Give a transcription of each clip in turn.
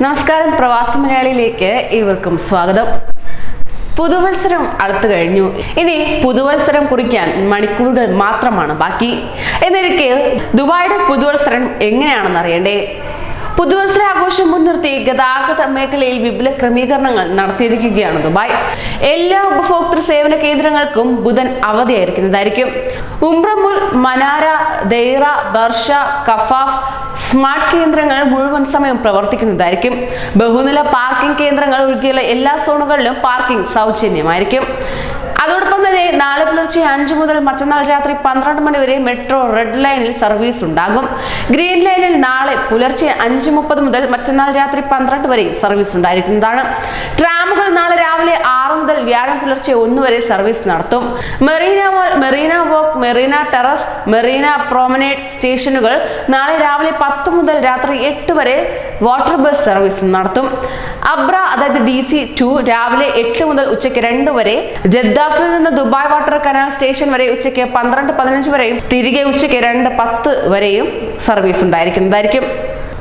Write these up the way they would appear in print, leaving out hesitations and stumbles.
നമസ്കാരം, പ്രവാസി മലയാളിയിലേക്ക് ഏവർക്കും സ്വാഗതം. പുതുവത്സരം അടുത്തു കഴിഞ്ഞു. ഇനി പുതുവത്സരം കുറിക്കാൻ മണിക്കൂറുകൾ മാത്രമാണ് ബാക്കി. എന്നിരിക്കെ ദുബായിയുടെ പുതുവത്സരം എങ്ങനെയാണെന്ന് അറിയണ്ടേ? പുതുവത്സര ആഘോഷം മുൻനിർത്തി ഗതാഗത മേഖലയിൽ വിപുല ക്രമീകരണങ്ങൾ നടത്തിയിരിക്കുകയാണ് ദുബായ്. എല്ലാ ഉപഭോക്തൃ സേവന കേന്ദ്രങ്ങൾക്കും ബുധൻ അവധിയായിരിക്കുന്നതായിരിക്കും. ഉംറമുൽ, മനാര, ദൈറ, ബർഷ, കഫാഫ് സ്മാർട്ട് കേന്ദ്രങ്ങൾ മുഴുവൻ സമയം പ്രവർത്തിക്കുന്നതായിരിക്കും. ബഹുനില പാർക്കിംഗ് കേന്ദ്രങ്ങൾ ഒഴികെയുള്ള എല്ലാ സോണുകളിലും പാർക്കിംഗ് സൗജന്യമായിരിക്കും. അതോടൊപ്പം തന്നെ നാളെ പുലർച്ചെ 5 മുതൽ മറ്റന്നാൾ രാത്രി 12 മണി വരെ മെട്രോ റെഡ് ലൈനിൽ സർവീസ് ഉണ്ടാകും. ഗ്രീൻ ലൈനിൽ നാളെ പുലർച്ചെ 5:30 മുതൽ മറ്റന്നാൾ രാത്രി 12 വരെ സർവീസ് ഉണ്ടായിരിക്കുന്നതാണ്. ട്രാമുകൾ നാളെ രാവിലെ 6 മുതൽ വ്യാഴം പുലർച്ചെ 1 വരെ സർവീസ് നടത്തും. മെറീന മോൾ, മെറീന വോക്ക്, മെറീന ടെറസ്, മെറീന പ്രോമനേഡ് സ്റ്റേഷനുകൾ നാളെ രാവിലെ 10 മുതൽ രാത്രി 8 വരെ വാട്ടർ ബസ് സർവീസ് നടത്തും. അബ്ര അതായത് DC2 രാവിലെ 8 മുതൽ ഉച്ചയ്ക്ക് 2 വരെ, ജദ്ദാഫിൽ നിന്ന് ദുബായ് വാട്ടർ കനാൽ സ്റ്റേഷൻ വരെ ഉച്ചയ്ക്ക് 12:15 വരെയും തിരികെ ഉച്ചയ്ക്ക് 2:10 വരെയും സർവീസ് ഉണ്ടായിരിക്കുന്നതായിരിക്കും.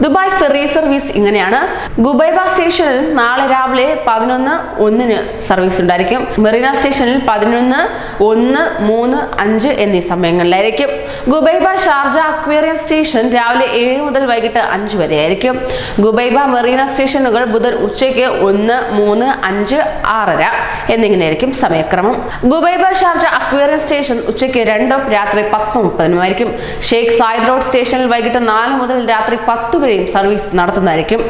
ദുബായ് ഫെറി സർവീസ് ഇങ്ങനെയാണ്. ഗുബൈബ സ്റ്റേഷനിൽ നാളെ രാവിലെ 11:01 സർവീസ് ഉണ്ടായിരിക്കും. മെറീന സ്റ്റേഷനിൽ 11, 1, 3, 5 എന്നീ സമയങ്ങളിലായിരിക്കും. ഗുബൈബ ഷാർജ അക്വേറിയം സ്റ്റേഷൻ രാവിലെ 7 മുതൽ വൈകിട്ട് 5 വരെ ആയിരിക്കും. ഗുബൈബ മെറീന സ്റ്റേഷനുകൾ ബുധൻ ഉച്ചയ്ക്ക് 1, 3, 5, 6:30 എന്നിങ്ങനെയായിരിക്കും സമയക്രമം. ഗുബൈബ ഷാർജ അക്വേറിയം സ്റ്റേഷൻ ഉച്ചയ്ക്ക് 2 രാത്രി 10:30 ഷെയ്ഖ് സായിദ് റോഡ് സ്റ്റേഷനിൽ വൈകിട്ട് 4 മുതൽ രാത്രി 10 വരെ സർവീസ് നടത്തുന്നതായിരിക്കും.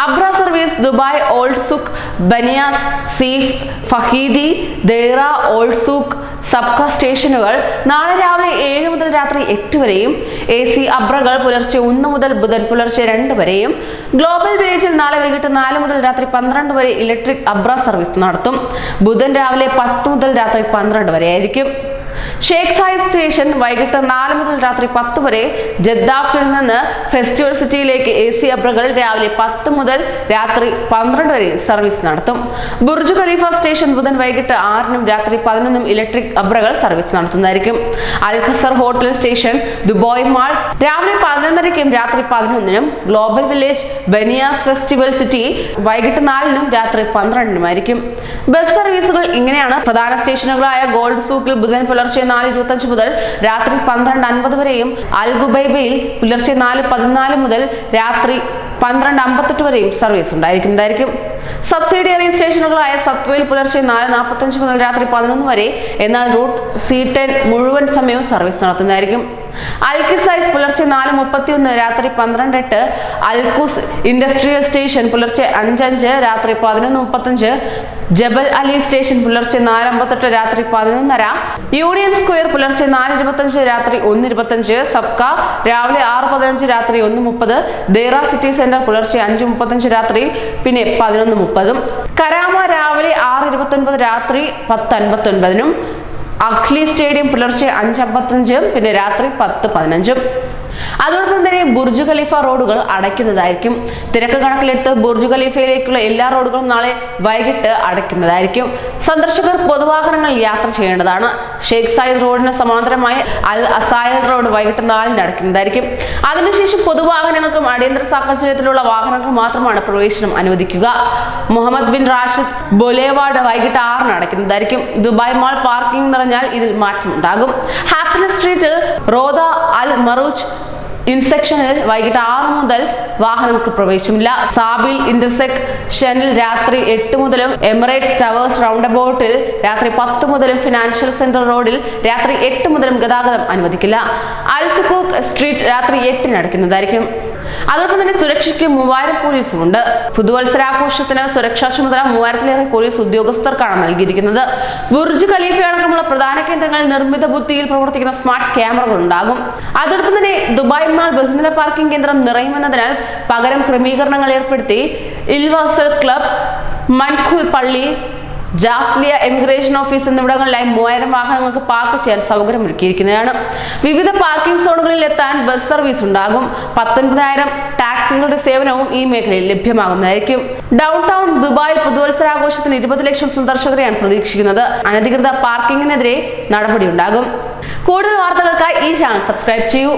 അബ്ര service Dubai Old Souk, Baniyas, Seef, Fahidi, Deira, Old Souk, Sabkha സ്റ്റേഷനുകൾ നാളെ രാവിലെ 7 മുതൽ രാത്രി 8 വരെയും, AC അബ്രകൾ പുലർച്ചെ 1 മുതൽ ബുധൻ പുലർച്ചെ 2 വരെയും, ഗ്ലോബൽ വില്ലേജിൽ നാളെ വൈകിട്ട് 4 മുതൽ രാത്രി 12 വരെ ഇലക്ട്രിക് അബ്ര സർവീസ് നടത്തും. ബുധൻ രാവിലെ 10 മുതൽ രാത്രി 12 വരെ ആയിരിക്കും. ഷെയ്ഖ് സായിദ് സ്റ്റേഷൻ വൈകിട്ട് 4 മുതൽ രാത്രി 10 വരെ. ജദ്ദാഫിൽ നിന്ന് ഫെസ്റ്റിവൽ സിറ്റിയിലേക്ക് AC അബ്രകൾ രാവിലെ 10 മുതൽ രാത്രി 12 വരെ സർവീസ് നടത്തും. ബുർജ് ഖലീഫ സ്റ്റേഷൻ ബുധൻ വൈകിട്ട് 6-നും രാത്രി 11-നും ഇലക്ട്രിക് അബ്രകൾ സർവീസ് നടത്തുന്നതായിരിക്കും. Al Qasr hotel station Dubai Mall രാവിലെ 11:30-നും രാത്രി 11-നും. Global Village Baniyas Festival City വൈകിട്ട് 4-നും രാത്രി 12-നും ആയിരിക്കും. ബസ് സർവീസുകൾ ഇങ്ങനെയാണ്. പ്രധാന സ്റ്റേഷനുകളായ ഗോൾഡ് സൂക്കിൽ ബുധൻ പുലർച്ചെ 4:25 മുതൽ രാത്രി 12:50 വരെയും, അൽ ഗുബൈബയിൽ പുലർച്ചെ 4:14 മുതൽ രാത്രി 12:58 വരെയും സർവീസ് ഉണ്ടായിരിക്കുന്നതായിരിക്കും. സബ്സിഡിയറി സ്റ്റേഷനുകളായ സത്വയിൽ പുലർച്ചെ 4:45 മുതൽ രാത്രി 11 വരെ, എന്നാൽ റൂട്ട് C10 മുഴുവൻ സമയവും സർവീസ് നടത്തുന്നതായിരിക്കും. അൽക്കിസൈസ് പുലർച്ചെ 4:31 രാത്രി 12:08, അൽക്കുസ് ഇൻഡസ്ട്രിയൽ സ്റ്റേഷൻ പുലർച്ചെ 5:05 രാത്രി 11:35, ജബൽ അലി സ്റ്റേഷൻ പുലർച്ചെ 4:58 രാത്രി 11:30, യൂണിയൻ സ്ക്വയർ പുലർച്ചെ 4:25 രാത്രി 1:25, സബ്ക രാവിലെ 6:15 രാത്രി 1:30, ദൈറ സിറ്റി സെന്റർ പുലർച്ചെ 5:35 രാത്രി 11:30, കരാമ രാവിലെ 6:29 രാത്രി 10:59, അഖ്ലി സ്റ്റേഡിയം പുലർച്ചെ 5:55 രാത്രി 10:15. അതോടൊപ്പം തന്നെ ബുർജ് ഖലീഫ റോഡുകൾ അടയ്ക്കുന്നതായിരിക്കും. തിരക്ക് കണക്കിലെടുത്ത് ബുർജ് ഖലീഫയിലേക്കുള്ള എല്ലാ റോഡുകളും നാളെ വൈകിട്ട് അടയ്ക്കുന്നതായിരിക്കും. സന്ദർശകർ പൊതുവാഹനങ്ങൾ യാത്ര ചെയ്യേണ്ടതാണ്. ഷെയ്ഖ് സായിദ് റോഡിന് സമാന്തരമായി അൽ അസായൽ റോഡ് വൈകിട്ട് 4-ന് അടയ്ക്കുന്നതായിരിക്കും. അതിനുശേഷം പൊതുവാഹനങ്ങൾക്കും അടിയന്തര സാഹചര്യത്തിലുള്ള വാഹനങ്ങൾക്ക് മാത്രമാണ് പ്രവേശനം അനുവദിക്കുക. മുഹമ്മദ് ബിൻ റാഷിദ് ബൊലേവാർഡ് വൈകിട്ട് 6-ന് അടയ്ക്കുന്നതായിരിക്കും. ദുബായ് മാൾ പാർക്കിംഗ് നിറഞ്ഞാൽ ഇതിൽ മാറ്റമുണ്ടാകും. ഹാപ്പിനെസ് സ്ട്രീറ്റിൽ റോദ അൽ മറൂച്ച് ഇൻസെക്ഷനിൽ വൈകിട്ട് 6 മുതൽ വാഹനങ്ങൾക്ക് പ്രവേശനമില്ല. സാബിൽ ഇന്റർസെക്ഷനിൽ രാത്രി 8 മുതലും, എമിറേറ്റ്സ് ടവേഴ്സ് റൗണ്ട് അബൌട്ടിൽ രാത്രി 10 മുതലും, ഫിനാൻഷ്യൽ സെന്റർ റോഡിൽ രാത്രി 8 മുതലും ഗതാഗതം അനുവദിക്കില്ല. അൽ സുഖൂഖ് സ്ട്രീറ്റ് രാത്രി 8-ന് അടയ്ക്കുന്നതായിരിക്കും. അതോടൊപ്പം തന്നെ സുരക്ഷയ്ക്ക് 3000 പോലീസും ഉണ്ട്. പുതുവത്സരാഘോഷത്തിന് സുരക്ഷാ ചുമതല 3000-ലേറെ പോലീസ് ഉദ്യോഗസ്ഥർക്കാണ് നൽകിയിരിക്കുന്നത്. ബുർജ് ഖലീഫ അടക്കമുള്ള പ്രധാന കേന്ദ്രങ്ങളിൽ നിർമ്മിത ബുദ്ധിയിൽ പ്രവർത്തിക്കുന്ന സ്മാർട്ട് ക്യാമറകൾ ഉണ്ടാകും. അതോടൊപ്പം തന്നെ ദുബായ് മാൾ ബഹുനില പാർക്കിംഗ് കേന്ദ്രം നിറയുമെന്നതിനാൽ പകരം ക്രമീകരണങ്ങൾ ഏർപ്പെടുത്തി. ഇൽവാസൽ ക്ലബ്, മൻഖുൽ പള്ളി, ജാഫ്ലിയ എമിഗ്രേഷൻ ഓഫീസ് എന്നിവിടങ്ങളിലായി 3000 വാഹനങ്ങൾക്ക് പാർക്ക് ചെയ്യാൻ സൗകര്യമൊരുക്കിയിരിക്കുന്നതാണ്. വിവിധ പാർക്കിംഗ് സോണുകളിൽ എത്താൻ ബസ് സർവീസ് ഉണ്ടാകും. 19,000 ടാക്സികളുടെ സേവനവും ഈ മേഖലയിൽ ലഭ്യമാകുന്നതായിരിക്കും. ഡൗൺ ടൗൺ ദുബായിൽ പുതുവത്സരാഘോഷത്തിന് 20 ലക്ഷം സന്ദർശകരെയാണ് പ്രതീക്ഷിക്കുന്നത്. അനധികൃത പാർക്കിങ്ങിനെതിരെ നടപടിയുണ്ടാകും. കൂടുതൽ വാർത്തകൾക്കായി ഈ ചാനൽ സബ്സ്ക്രൈബ് ചെയ്യൂ.